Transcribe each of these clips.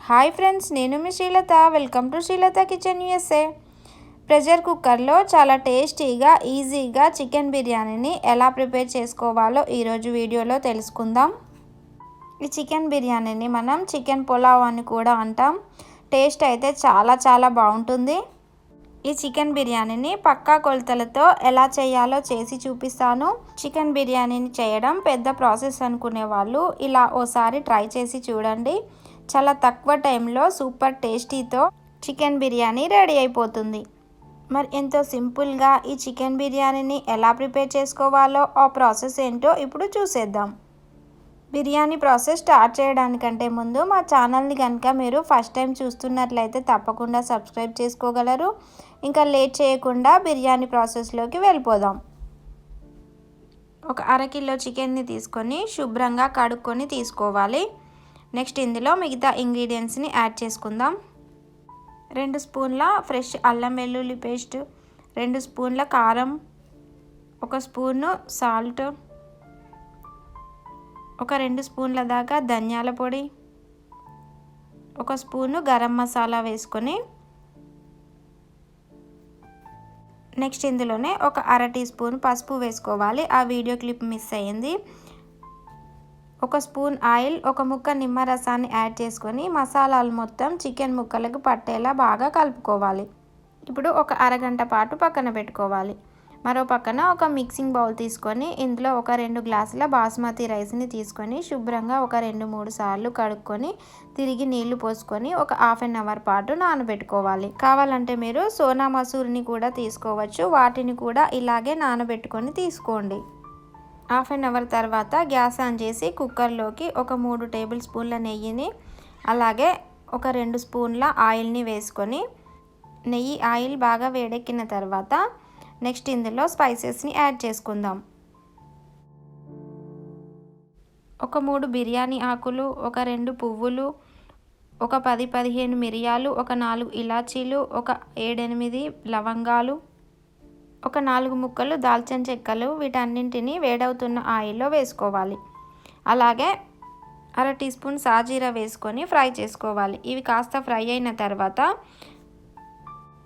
Hi friends, నేను మీ Srilatha. Welcome to Srilatha kitchen USA. Pressure కుక్కర్లో చాలా టేస్టీగా ఈజీగా చికెన్ బిర్యానీని ఎలా ప్రిపేర్ చేసుకోవాలో ఈరోజు వీడియోలో తెలుసుకుందాం. ఈ చికెన్ బిర్యానీని మనం చికెన్ పులావ్ అని కూడా అంటాం. టేస్ట్ అయితే చాలా బాగుంటుంది. ఈ చికెన్ బిర్యానీని పక్కా కొలతలతో ఎలా చేయాలో చేసి చూపిస్తాను. చికెన్ బిర్యానీని చేయడం పెద్ద ప్రాసెస్ అనుకునే వాళ్ళు ఇలా ఓసారి ట్రై చేసి చూడండి. చాలా తక్కువ టైంలో సూపర్ టేస్టీతో చికెన్ బిర్యానీ రెడీ అయిపోతుంది. మరి ఎంతో సింపుల్గా ఈ చికెన్ బిర్యానీని ఎలా ప్రిపేర్ చేసుకోవాలో ఆ ప్రాసెస్ ఏంటో ఇప్పుడు చూసేద్దాం. బిర్యానీ ప్రాసెస్ స్టార్ట్ చేయడానికంటే ముందు మా ఛానల్ని కనుక మీరు ఫస్ట్ టైం చూస్తున్నట్లయితే తప్పకుండా సబ్స్క్రైబ్ చేసుకోగలరు. ఇంకా లేట్ చేయకుండా బిర్యానీ ప్రాసెస్లోకి వెళ్ళిపోదాం. ఒక అరకిలో చికెన్ని తీసుకొని శుభ్రంగా కడుక్కొని తీసుకోవాలి. నెక్స్ట్ ఇందులో మిగతా ఇంగ్రీడియంట్స్ని యాడ్ చేసుకుందాం. 2 స్పూన్ల ఫ్రెష్ అల్లం వెల్లుల్లి పేస్ట్, 2 స్పూన్ల కారం, 1 స్పూను సాల్ట్, ఒక 2 స్పూన్ల దాకా ధనియాల పొడి, 1 స్పూను గరం మసాలా వేసుకొని నెక్స్ట్ ఇందులోనే ఒక 1/2 టీ స్పూన్ పసుపు వేసుకోవాలి. ఆ వీడియో క్లిప్ మిస్ అయ్యింది. 1 స్పూన్ ఆయిల్, 1 ముక్క నిమ్మరసాన్ని యాడ్ చేసుకొని మసాలాలు మొత్తం చికెన్ ముక్కలకు పట్టేలా బాగా కలుపుకోవాలి. ఇప్పుడు ఒక అరగంట పాటు పక్కన పెట్టుకోవాలి. మరో పక్కన ఒక మిక్సింగ్ బౌల్ తీసుకొని ఇందులో ఒక 2 గ్లాసుల బాస్మతి రైస్ని తీసుకొని శుభ్రంగా ఒక 2-3 సార్లు కడుక్కొని తిరిగి నీళ్లు పోసుకొని ఒక హాఫ్ అన్ అవర్ పాటు నానబెట్టుకోవాలి. కావాలంటే మీరు సోనా మసూరిని కూడా తీసుకోవచ్చు. వాటిని కూడా ఇలాగే నానబెట్టుకొని తీసుకోండి. హాఫ్ అన్ అవర్ తర్వాత గ్యాస్ ఆన్ చేసి కుక్కర్లోకి ఒక 3 టేబుల్ స్పూన్ల నెయ్యిని అలాగే ఒక 2 స్పూన్ల ఆయిల్ని వేసుకొని ఆయిల్ బాగా వేడెక్కిన తర్వాత నెక్స్ట్ ఇందులో స్పైసెస్ని యాడ్ చేసుకుందాం. ఒక 3 బిర్యానీ ఆకులు, ఒక 2 పువ్వులు, ఒక 10-15 మిరియాలు, ఒక 4 ఇలాచీలు, ఒక 7-8 లవంగాలు, ఒక 4 ముక్కలు దాల్చిన చెక్కలు, వీటన్నింటినీ వేడవుతున్న ఆయిల్లో వేసుకోవాలి. అలాగే 1/2 టీ స్పూన్ సాజీరా వేసుకొని ఫ్రై చేసుకోవాలి. ఇవి కాస్త ఫ్రై అయిన తర్వాత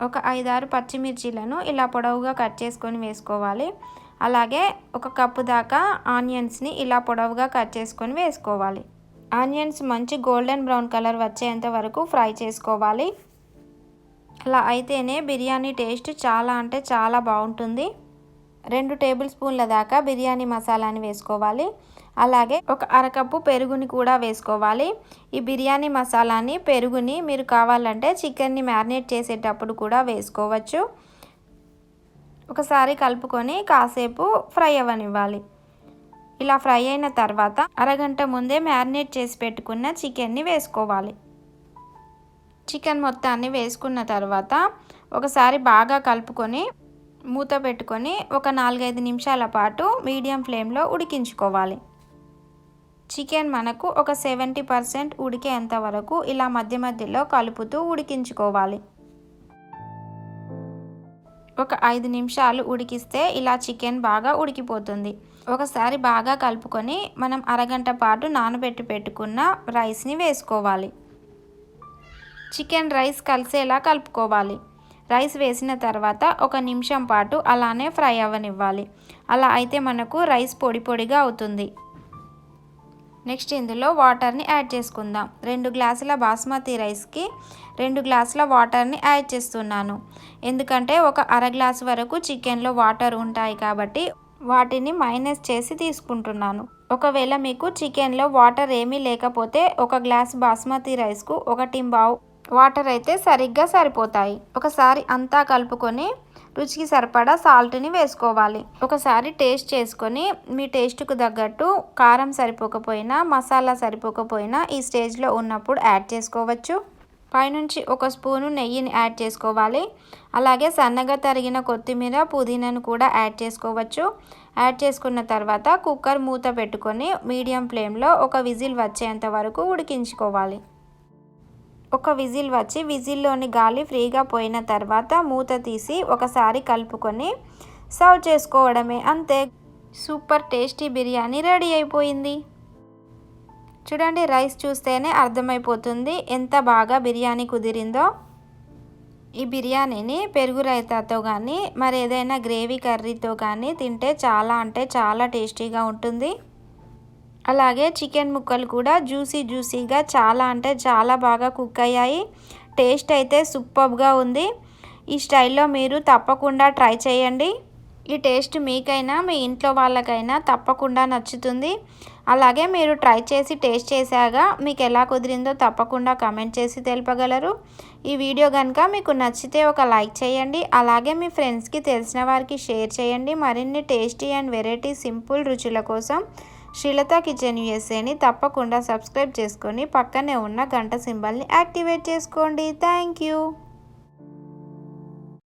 ఒక 5-6 పచ్చిమిర్చీలను ఇలా పొడవుగా కట్ చేసుకొని వేసుకోవాలి. అలాగే 1 కప్పు దాకా ఆనియన్స్ని ఇలా పొడవుగా కట్ చేసుకొని వేసుకోవాలి. ఆనియన్స్ మంచి గోల్డెన్ బ్రౌన్ కలర్ వచ్చేంత వరకు ఫ్రై చేసుకోవాలి. అలా అయితేనే బిర్యానీ టేస్ట్ చాలా బాగుంటుంది. 2 టేబుల్ స్పూన్ల దాకా బిర్యానీ మసాలాని వేసుకోవాలి. అలాగే ఒక అరకప్పు పెరుగుని కూడా వేసుకోవాలి. ఈ బిర్యానీ మసాలాని, పెరుగుని మీరు కావాలంటే చికెన్ని మ్యారినేట్ చేసేటప్పుడు కూడా వేసుకోవచ్చు. ఒకసారి కలుపుకొని కాసేపు ఫ్రై అవ్వనివ్వాలి. ఇలా ఫ్రై అయిన తర్వాత అరగంట ముందే మ్యారినేట్ చేసి పెట్టుకున్న చికెన్ని వేసుకోవాలి. చికెన్ మొత్తాన్ని వేసుకున్న తర్వాత ఒకసారి బాగా కలుపుకొని మూత పెట్టుకొని ఒక 4-5 నిమిషాల పాటు మీడియం ఫ్లేమ్లో ఉడికించుకోవాలి. చికెన్ మనకు ఒక 70% ఉడికేంత వరకు ఇలా మధ్యలో కలుపుతూ ఉడికించుకోవాలి. ఒక 5 నిమిషాలు ఉడికిస్తే ఇలా చికెన్ బాగా ఉడికిపోతుంది. ఒకసారి బాగా కలుపుకొని మనం అరగంట పాటు నానబెట్టి పెట్టుకున్న రైస్ని వేసుకోవాలి. చికెన్ రైస్ కలిసేలా కలుపుకోవాలి. రైస్ వేసిన తర్వాత 1 నిమిషం పాటు అలానే ఫ్రై అవ్వనివ్వాలి. అలా అయితే మనకు రైస్ పొడిగా అవుతుంది. నెక్స్ట్ ఇందులో వాటర్ని యాడ్ చేసుకుందాం. 2 గ్లాసుల బాస్మతి రైస్కి 2 గ్లాసుల వాటర్ని యాడ్ చేస్తున్నాను. ఎందుకంటే ఒక అర గ్లాసు వరకు చికెన్లో వాటర్ ఉంటాయి కాబట్టి వాటిని మైనస్ చేసి తీసుకుంటున్నాను. ఒకవేళ మీకు చికెన్లో వాటర్ ఏమీ లేకపోతే 1 గ్లాస్ బాస్మతి రైస్కు 1.5 వాటర్ అయితే సరిగ్గా సరిపోతాయి. ఒకసారి అంతా కలుపుకొని రుచికి సరిపడా సాల్ట్ని వేసుకోవాలి. ఒకసారి టేస్ట్ చేసుకొని మీ టేస్ట్కు తగ్గట్టు కారం సరిపోకపోయినా, మసాలా సరిపోకపోయినా ఈ స్టేజ్లో ఉన్నప్పుడు యాడ్ చేసుకోవచ్చు. పైనుంచి 1 స్పూను నెయ్యిని యాడ్ చేసుకోవాలి. అలాగే సన్నగా తరిగిన కొత్తిమీర, పుదీనాను కూడా యాడ్ చేసుకోవచ్చు. యాడ్ చేసుకున్న తర్వాత కుక్కర్ మూత పెట్టుకొని మీడియం ఫ్లేమ్లో ఒక విజిల్ వచ్చేంత వరకు ఉడికించుకోవాలి. ఒక విజిల్ వచ్చి విజిల్లోని గాలి ఫ్రీగా పోయిన తర్వాత మూత తీసి ఒకసారి కలుపుకొని సర్వ్ చేసుకోవడమే. అంతే, సూపర్ టేస్టీ బిర్యానీ రెడీ అయిపోయింది. చూడండి, రైస్ చూస్తేనే అర్థమైపోతుంది ఎంత బాగా బిర్యానీ కుదిరిందో. ఈ బిర్యానీని పెరుగు రైతాతో కానీ మరి ఏదైనా గ్రేవీ కర్రీతో కానీ తింటే చాలా అంటే చాలా టేస్టీగా ఉంటుంది. అలాగే చికెన్ ముక్కలు కూడా జ్యూసీగా చాలా అంటే చాలా బాగా కుక్ అయ్యాయి. టేస్ట్ అయితే సూపర్గా ఉంది. ఈ స్టైల్లో మీరు తప్పకుండా ట్రై చేయండి. ఈ టేస్ట్ మీకైనా మీ ఇంట్లో వాళ్ళకైనా తప్పకుండా నచ్చుతుంది. అలాగే మీరు ట్రై చేసి టేస్ట్ చేశాక మీకు ఎలా కుదిరిందో తప్పకుండా కామెంట్ చేసి తెలుపగలరు. ఈ వీడియో కనుక మీకు నచ్చితే ఒక లైక్ చేయండి. అలాగే మీ ఫ్రెండ్స్కి తెలిసిన వారికి షేర్ చేయండి. మరిన్ని టేస్టీ అండ్ వెరైటీ సింపుల్ రుచుల కోసం శ్రీలత కిచెన్ యూఎస్ఏని తప్పకుండా సబ్స్క్రైబ్ చేసుకొని పక్కనే ఉన్న గంట సింబల్ని యాక్టివేట్ చేసుకోండి. Thank you.